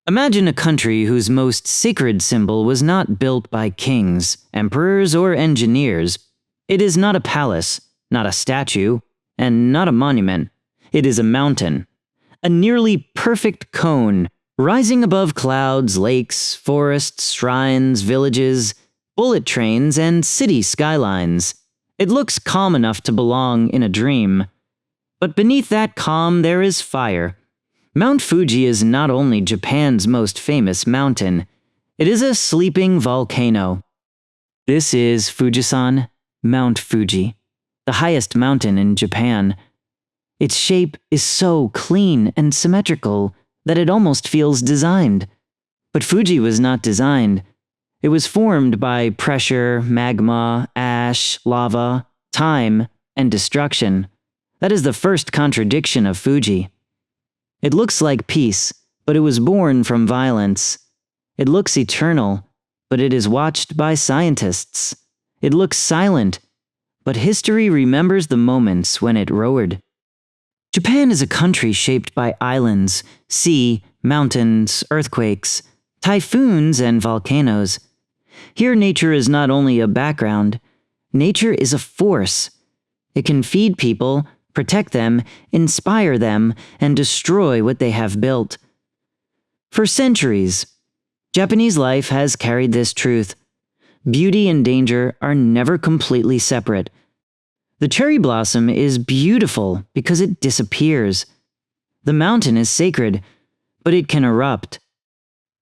Imagine a country whose most sacred symbol was not built by kings, emperors, or engineers. It is not a palace, not a statue, and not a monument. It is a mountain. A nearly perfect cone, rising above clouds, lakes, forests, shrines, villages, bullet trains, and city skylines. It looks calm enough to belong in a dream. But beneath that calm there is fire. Mount Fuji is not only Japan's most famous mountain, it is a sleeping volcano. This is Fujisan, Mount Fuji, the highest mountain in Japan. Its shape is so clean and symmetrical that it almost feels designed. But Fuji was not designed. It was formed by pressure, magma, ash, lava, time, and destruction. That is the first contradiction of Fuji. It looks like peace, but it was born from violence. It looks eternal, but it is watched by scientists. It looks silent, but history remembers the moments when it roared. Japan is a country shaped by islands, sea, mountains, earthquakes, typhoons, and volcanoes. Here nature is not only a background, nature is a force. It can feed people, protect them, inspire them, and destroy what they have built. For centuries, Japanese life has carried this truth. Beauty and danger are never completely separate. The cherry blossom is beautiful because it disappears. The mountain is sacred, but it can erupt.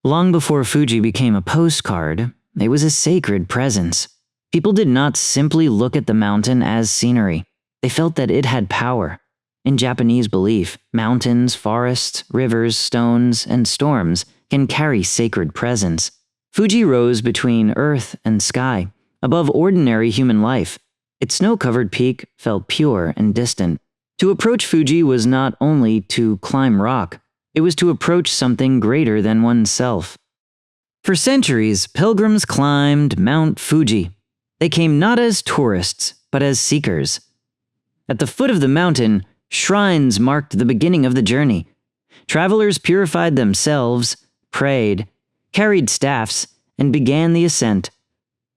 Long before Fuji became a postcard, it was a sacred presence. People did not simply look at the mountain as scenery. They felt that it had power. In Japanese belief, mountains, forests, rivers, stones, and storms can carry sacred presence. Fuji rose between earth and sky, above ordinary human life. Its snow-covered peak felt pure and distant. To approach Fuji was not only to climb rock, it was to approach something greater than oneself. For centuries, pilgrims climbed Mount Fuji. They came not as tourists, but as seekers. At the foot of the mountain, shrines marked the beginning of the journey. Travelers purified themselves, prayed, carried staffs, and began the ascent.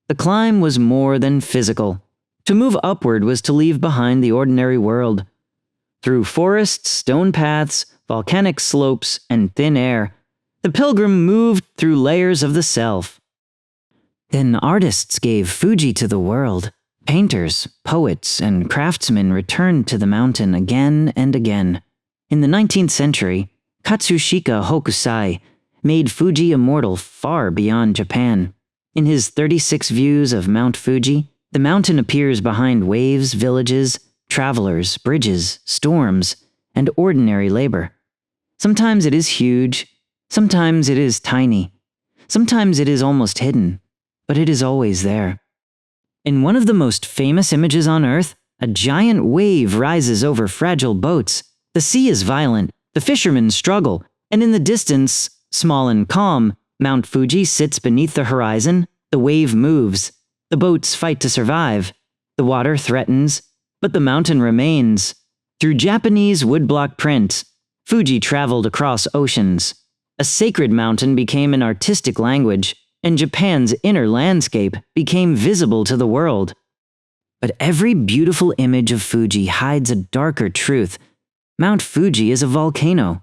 The climb was more than physical. To move upward was to leave behind the ordinary world. Through forests, stone paths, volcanic slopes, and thin air, the pilgrim moved through layers of the self. Then artists gave Fuji to the world. Painters, poets, and craftsmen returned to the mountain again and again. In the 19th century, Katsushika Hokusai made Fuji immortal far beyond Japan. In his 36 views of Mount Fuji, the mountain appears behind waves, villages, travelers, bridges, storms, and ordinary labor. Sometimes it is huge, sometimes it is tiny, sometimes it is almost hidden, but it is always there. In one of the most famous images on Earth, a giant wave rises over fragile boats. The sea is violent, the fishermen struggle, and in the distance, small and calm, Mount Fuji sits beneath the horizon. The wave moves. The boats fight to survive. The water threatens, but the mountain remains. Through Japanese woodblock print, Fuji traveled across oceans. A sacred mountain became an artistic language, and Japan's inner landscape became visible to the world. But every beautiful image of Fuji hides a darker truth. Mount Fuji is a volcano.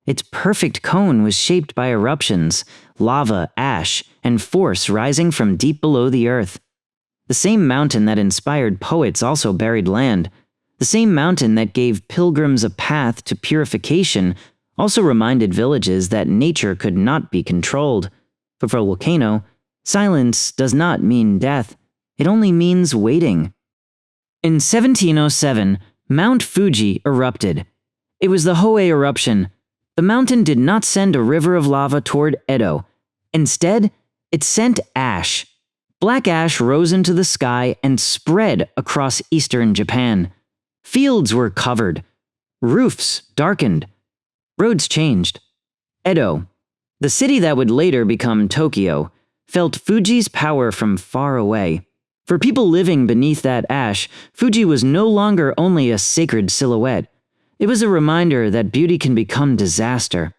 Its perfect cone was shaped by eruptions, lava, ash, and force rising from deep below the earth. The same mountain that inspired poets also buried land. The same mountain that gave pilgrims a path to purification also reminded villages that nature could not be controlled. But for a volcano, silence does not mean death. It only means waiting. In 1707, Mount Fuji erupted. It was the Hōei eruption. The mountain did not send a river of lava toward Edo. Instead, it sent ash. Black ash rose into the sky and spread across eastern Japan. Fields were covered. Roofs darkened. Roads changed. Edo, the city that would later become Tokyo, felt Fuji's power from far away. For people living beneath that ash, Fuji was no longer only a sacred silhouette. It was a reminder that beauty can become disaster.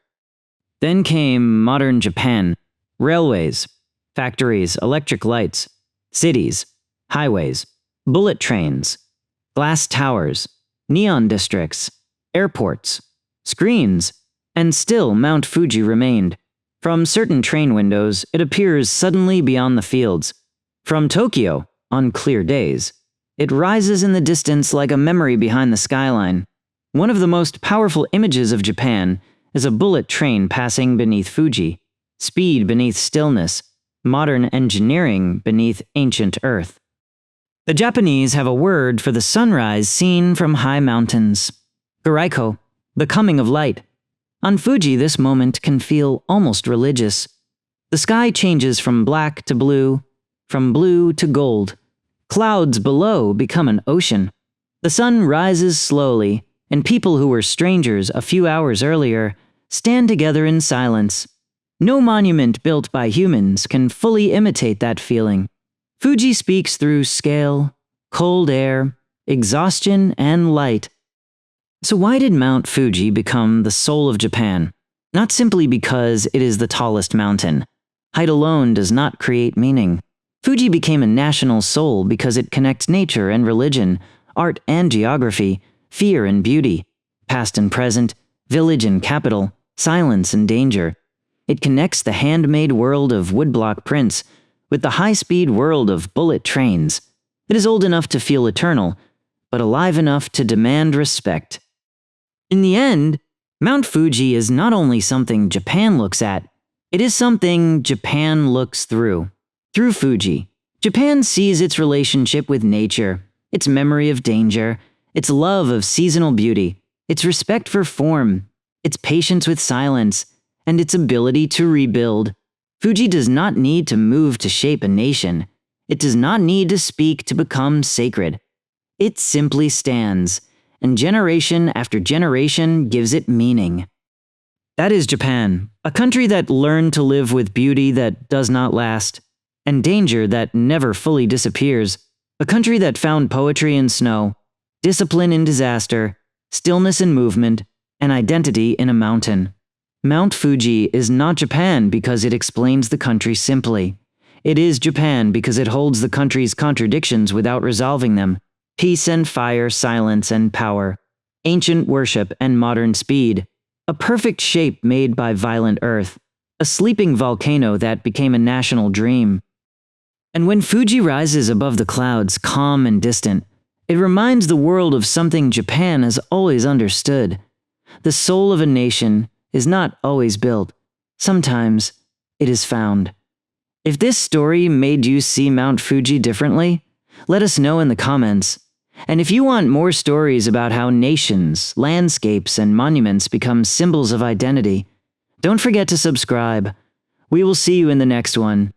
Then came modern Japan. Railways, factories, electric lights, cities, highways, bullet trains, glass towers, neon districts, airports, screens, and still Mount Fuji remained. From certain train windows, it appears suddenly beyond the fields. From Tokyo, on clear days, it rises in the distance like a memory behind the skyline. One of the most powerful images of Japan is a bullet train passing beneath Fuji, speed beneath stillness, modern engineering beneath ancient earth. The Japanese have a word for the sunrise seen from high mountains. Goraikō, the coming of light. On Fuji, this moment can feel almost religious. The sky changes from black to blue, from blue to gold. Clouds below become an ocean. The sun rises slowly, and people who were strangers a few hours earlier stand together in silence. No monument built by humans can fully imitate that feeling. Fuji speaks through scale, cold air, exhaustion, and light. So why did Mount Fuji become the soul of Japan? Not simply because it is the tallest mountain. Height alone does not create meaning. Fuji became a national soul because it connects nature and religion, art and geography, fear and beauty, past and present, village and capital, silence and danger. It connects the handmade world of woodblock prints with the high-speed world of bullet trains. It is old enough to feel eternal, but alive enough to demand respect. In the end, Mount Fuji is not only something Japan looks at, it is something Japan looks through. Through Fuji, Japan sees its relationship with nature, its memory of danger, its love of seasonal beauty, its respect for form, its patience with silence, and its ability to rebuild. Fuji does not need to move to shape a nation. It does not need to speak to become sacred. It simply stands, and generation after generation gives it meaning. That is Japan, a country that learned to live with beauty that does not last, and danger that never fully disappears. A country that found poetry in snow, discipline in disaster, stillness in movement, and identity in a mountain. Mount Fuji is not Japan because it explains the country simply. It is Japan because it holds the country's contradictions without resolving them. Peace and fire, silence and power. Ancient worship and modern speed. A perfect shape made by violent earth. A sleeping volcano that became a national dream. And when Fuji rises above the clouds, calm and distant, it reminds the world of something Japan has always understood. The soul of a nation is not always built. Sometimes it is found. If this story made you see Mount Fuji differently, let us know in the comments. And if you want more stories about how nations, landscapes, and monuments become symbols of identity, don't forget to subscribe. We will see you in the next one.